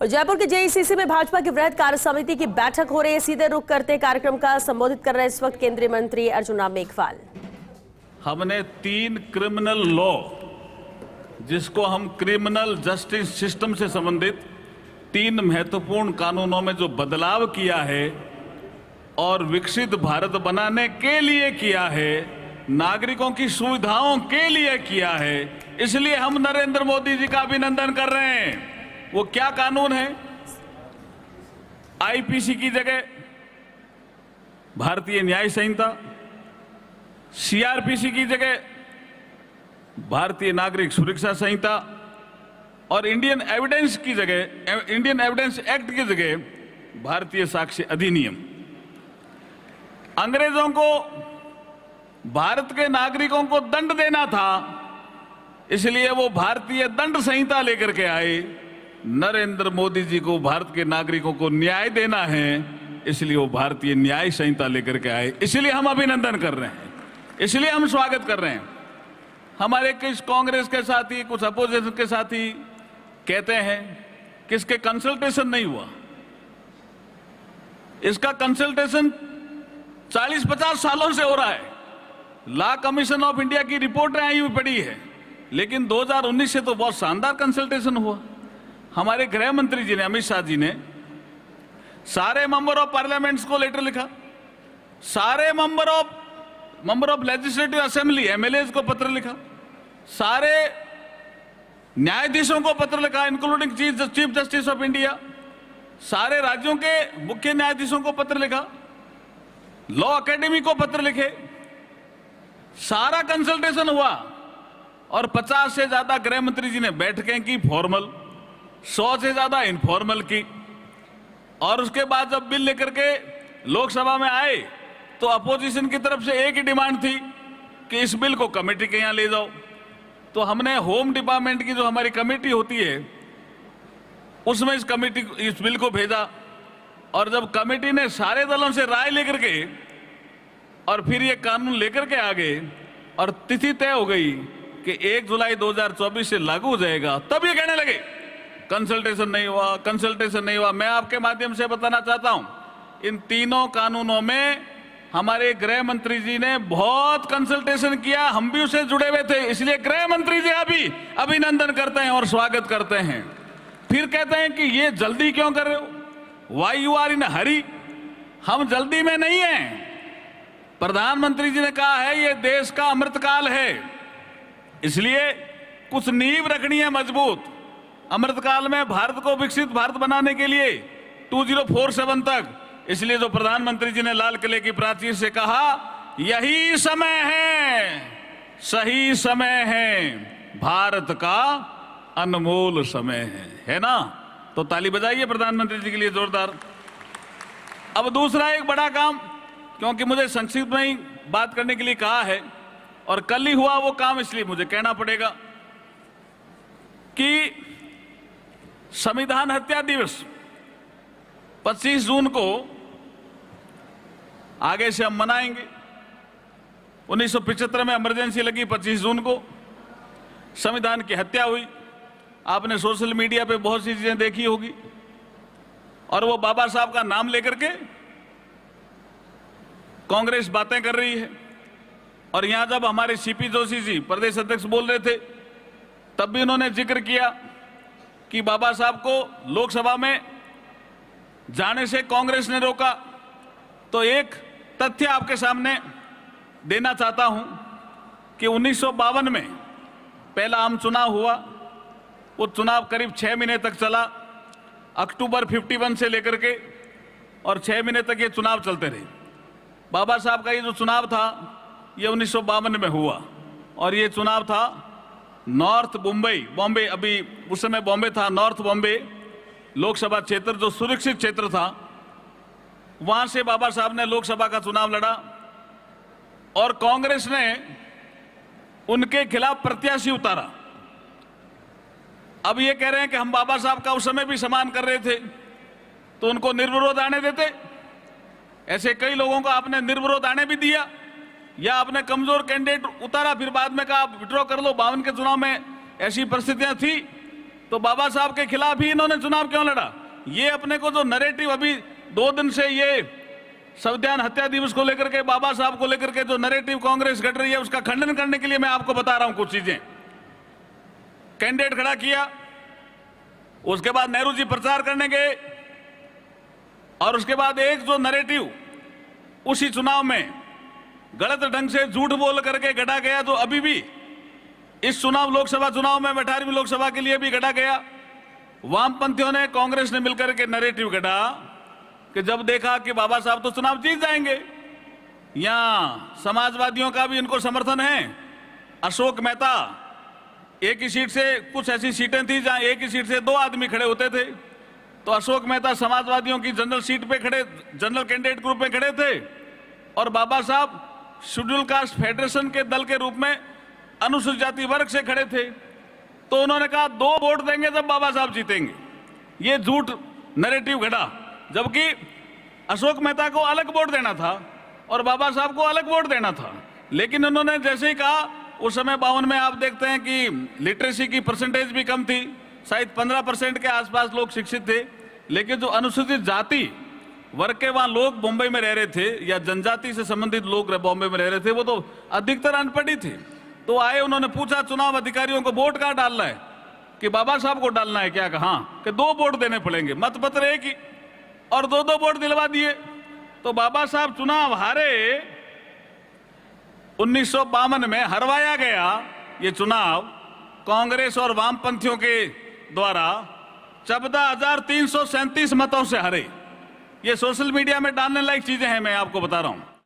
और जयपुर के जेईसीसी में भाजपा की वृहद कार्य समिति की बैठक हो रही है। सीधे रुख करते कार्यक्रम का संबोधित कर रहे हैं इस वक्त केंद्रीय मंत्री अर्जुन राम मेघवाल। हमने 3 क्रिमिनल लॉ, जिसको हम क्रिमिनल जस्टिस सिस्टम से संबंधित 3 महत्वपूर्ण कानूनों में जो बदलाव किया है और विकसित भारत बनाने के लिए किया है, नागरिकों की सुविधाओं के लिए किया है, इसलिए हम नरेंद्र मोदी जी का अभिनंदन कर रहे हैं। वो क्या कानून है? आईपीसी की जगह भारतीय न्याय संहिता, सीआरपीसी की जगह भारतीय नागरिक सुरक्षा संहिता और इंडियन एविडेंस एक्ट की जगह भारतीय साक्ष्य अधिनियम। अंग्रेजों को भारत के नागरिकों को दंड देना था, इसलिए वो भारतीय दंड संहिता लेकर के आए। नरेंद्र मोदी जी को भारत के नागरिकों को न्याय देना है, इसलिए वो भारतीय न्याय संहिता लेकर के आए। इसलिए हम अभिनंदन कर रहे हैं, इसलिए हम स्वागत कर रहे हैं। हमारे कुछ कांग्रेस के साथी, कुछ अपोजिशन के साथी कहते हैं कि इसके कंसल्टेशन नहीं हुआ। इसका कंसल्टेशन 40-50 सालों से हो रहा है। लॉ कमीशन ऑफ इंडिया की रिपोर्टें आई हुई पड़ी है, लेकिन 2019 से तो बहुत शानदार कंसल्टेशन हुआ। हमारे गृह मंत्री जी ने, अमित शाह जी ने, सारे मेंबर ऑफ पार्लियामेंट्स को लेटर लिखा, सारे member of legislative assembly MLAs को पत्र लिखा, सारे न्यायाधीशों को पत्र लिखा, including chief justice of India, सारे राज्यों के मुख्य न्यायाधीशों को पत्र लिखा, लॉ अकेडमी को पत्र लिखे, सारा कंसल्टेशन हुआ और 50 से ज्यादा गृह मंत्री जी ने बैठकें की फॉर्मल, 100 से ज्यादा इनफॉर्मल की। और उसके बाद जब बिल लेकर के लोकसभा में आए तो अपोजिशन की तरफ से एक ही डिमांड थी कि इस बिल को कमेटी के यहां ले जाओ। तो हमने होम डिपार्टमेंट की जो हमारी कमेटी होती है उसमें इस बिल को भेजा, और जब कमेटी ने सारे दलों से राय लेकर के और फिर ये कानून लेकर के आ गए और तिथि तय हो गई कि 1 जुलाई 2024 से लागू हो जाएगा, तब ये कहने लगे कंसल्टेशन नहीं हुआ, कंसल्टेशन नहीं हुआ। मैं आपके माध्यम से बताना चाहता हूं, इन तीनों कानूनों में हमारे गृह मंत्री जी ने बहुत कंसल्टेशन किया, हम भी उससे जुड़े हुए थे, इसलिए गृह मंत्री जी अभी अभिनंदन करते हैं और स्वागत करते हैं। फिर कहते हैं कि ये जल्दी क्यों कर रहे हो, वाई यू आर इन हरी। हम जल्दी में नहीं हैं। प्रधानमंत्री जी ने कहा है ये देश का अमृतकाल है, इसलिए कुछ नींव रखनी है मजबूत। अमृतकाल में भारत को विकसित भारत बनाने के लिए 2047 तक, इसलिए जो प्रधानमंत्री जी ने लाल किले की प्राचीर से कहा यही समय है, सही समय है, भारत का अनमोल समय है ना? तो ताली बजाइए प्रधानमंत्री जी के लिए जोरदार। अब दूसरा एक बड़ा काम, क्योंकि मुझे संक्षिप्त में ही बात करने के लिए कहा है और कल ही हुआ वो काम, इसलिए मुझे कहना पड़ेगा कि संविधान हत्या दिवस 25 जून को आगे से हम मनाएंगे। 1975 में इमरजेंसी लगी, 25 जून को संविधान की हत्या हुई। आपने सोशल मीडिया पे बहुत सी चीजें देखी होगी, और वो बाबा साहब का नाम लेकर के कांग्रेस बातें कर रही है। और यहां जब हमारे सीपी जोशी जी प्रदेश अध्यक्ष बोल रहे थे, तब भी उन्होंने जिक्र किया कि बाबा साहब को लोकसभा में जाने से कांग्रेस ने रोका। तो एक तथ्य आपके सामने देना चाहता हूं कि 1952 में पहला आम चुनाव हुआ। वो चुनाव करीब 6 महीने तक चला, अक्टूबर 51 से लेकर के, और 6 महीने तक ये चुनाव चलते रहे। बाबा साहब का ये जो चुनाव था ये 1952 में हुआ, और ये चुनाव था नॉर्थ बॉम्बे, अभी उस समय बॉम्बे था, नॉर्थ बॉम्बे लोकसभा क्षेत्र जो सुरक्षित क्षेत्र था, वहां से बाबा साहब ने लोकसभा का चुनाव लड़ा और कांग्रेस ने उनके खिलाफ प्रत्याशी उतारा। अब ये कह रहे हैं कि हम बाबा साहब का उस समय भी सम्मान कर रहे थे, तो उनको निर्विरोध आने देते। ऐसे कई लोगों को आपने निर्विरोध आने भी दिया, या आपने कमजोर कैंडिडेट उतारा, फिर बाद में कहा विड्रॉ कर लो। 52 के चुनाव में ऐसी परिस्थितियां थी तो बाबा साहब के खिलाफ ही इन्होंने चुनाव क्यों लड़ा? ये अपने को जो नैरेटिव अभी 2 दिन से ये संविधान हत्या दिवस को लेकर के, बाबा साहब को लेकर के जो नैरेटिव कांग्रेस गढ़ रही है, उसका खंडन करने के लिए मैं आपको बता रहा हूं कुछ चीजें। कैंडिडेट खड़ा किया, उसके बाद नेहरू जी प्रचार करने गए, और उसके बाद एक जो नैरेटिव उसी चुनाव में गलत ढंग से झूठ बोल करके गढ़ा गया, जो अभी भी इस चुनाव लोकसभा चुनाव में 18वीं लोकसभा के लिए भी गढ़ा गया। वामपंथियों ने, कांग्रेस ने मिलकर के नैरेटिव गढ़ा कि जब देखा कि बाबा साहब तो चुनाव जीत जाएंगे, यहां समाजवादियों का भी इनको समर्थन है। अशोक मेहता, एक ही सीट से, कुछ ऐसी सीटें थी जहां एक ही सीट से 2 आदमी खड़े होते थे, तो अशोक मेहता समाजवादियों की जनरल सीट पे खड़े, जनरल कैंडिडेट ग्रुप में खड़े थे, और बाबा साहब शेड्यूल कास्ट फेडरेशन के दल के रूप में अनुसूचित जाति वर्ग से खड़े थे। तो उन्होंने कहा 2 वोट देंगे जब बाबा साहब जीतेंगे। ये झूठ नैरेटिव गढ़ा, जबकि अशोक मेहता को अलग वोट देना था और बाबा साहब को अलग वोट देना था। लेकिन उन्होंने जैसे ही कहा, उस समय 52 में आप देखते हैं कि लिटरेसी की परसेंटेज भी कम थी, शायद 15% के आसपास लोग शिक्षित थे, लेकिन जो अनुसूचित जाति वर्ग के वहां लोग बॉम्बे में रह रहे थे, या जनजाति से संबंधित लोग बॉम्बे में रह रहे थे, वो तो अधिकतर अनपढ़ ही थे। तो आए, उन्होंने पूछा चुनाव अधिकारियों को वोट कहां डालना है, कि बाबा साहब को डालना है क्या? कहा कि 2 वोट देने पड़ेंगे, मतपत्र एक ही, और 2-2 वोट दिलवा दिए। तो बाबा साहब चुनाव हारे। 1952 में हरवाया गया ये चुनाव कांग्रेस और वामपंथियों के द्वारा 14,337 मतों से हारे। ये सोशल मीडिया में डालने लायक चीजें हैं, मैं आपको बता रहा हूं।